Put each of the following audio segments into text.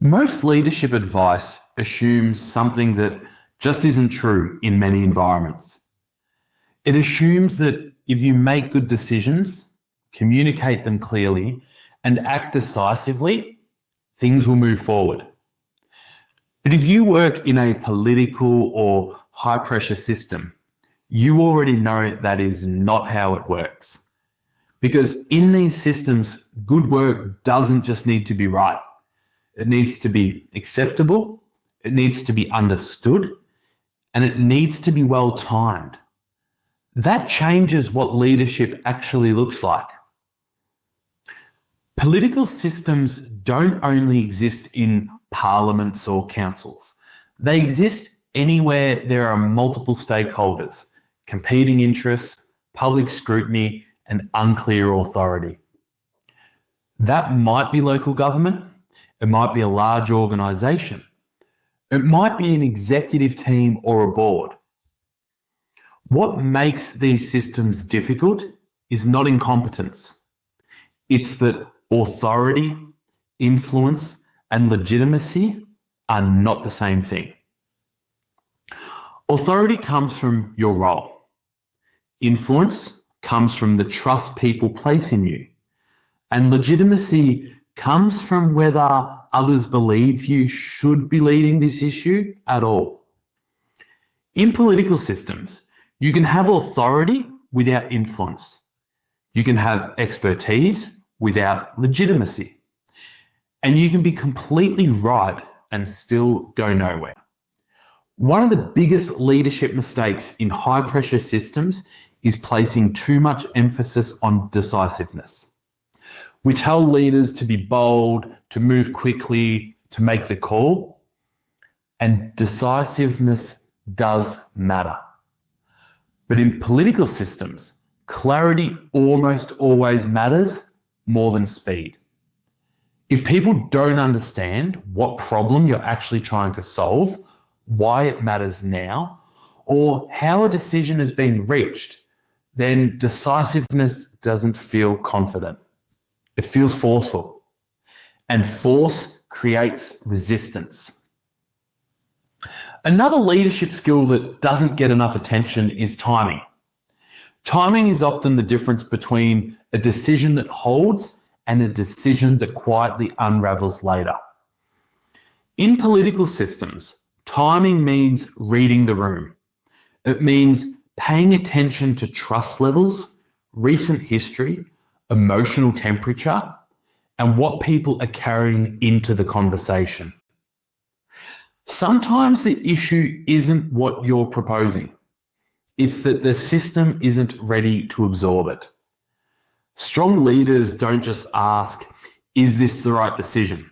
Most leadership advice assumes something that just isn't true in many environments. It assumes that if you make good decisions, communicate them clearly, and act decisively, things will move forward. But if you work in a political or high-pressure system, you already know that is not how it works. Because in these systems, good work doesn't just need to be right. It needs to be acceptable, it needs to be understood, and it needs to be well timed. That changes what leadership actually looks like. Political systems don't only exist in parliaments or councils. They exist anywhere there are multiple stakeholders, competing interests, public scrutiny, and unclear authority. That might be local government. It might be a large organisation. It might be an executive team or a board. What makes these systems difficult is not incompetence. It's that authority, influence, and legitimacy are not the same thing. Authority comes from your role. Influence comes from the trust people place in you. And legitimacy comes from whether others believe you should be leading this issue at all. In political systems, you can have authority without influence. You can have expertise without legitimacy. And you can be completely right and still go nowhere. One of the biggest leadership mistakes in high-pressure systems is placing too much emphasis on decisiveness. We tell leaders to be bold, to move quickly, to make the call, and decisiveness does matter. But in political systems, clarity almost always matters more than speed. If people don't understand what problem you're actually trying to solve, why it matters now, or how a decision has been reached, then decisiveness doesn't feel confident. It feels forceful. And force creates resistance. Another leadership skill that doesn't get enough attention is timing. Timing is often the difference between a decision that holds and a decision that quietly unravels later. In political systems, timing means reading the room. It means paying attention to trust levels, recent history, emotional temperature, and what people are carrying into the conversation. Sometimes the issue isn't what you're proposing. It's that the system isn't ready to absorb it. Strong leaders don't just ask, is this the right decision?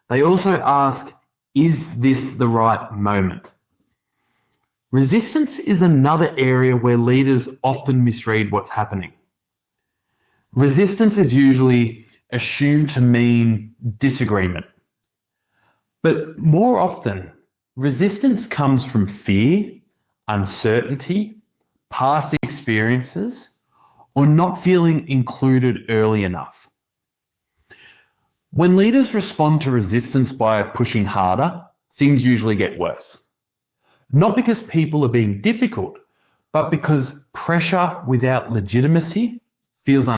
They also ask, is this the right moment? Resistance is another area where leaders often misread what's happening. Resistance is usually assumed to mean disagreement. But more often, resistance comes from fear, uncertainty, past experiences, or not feeling included early enough. When leaders respond to resistance by pushing harder, things usually get worse. Not because people are being difficult, but because pressure without legitimacy feels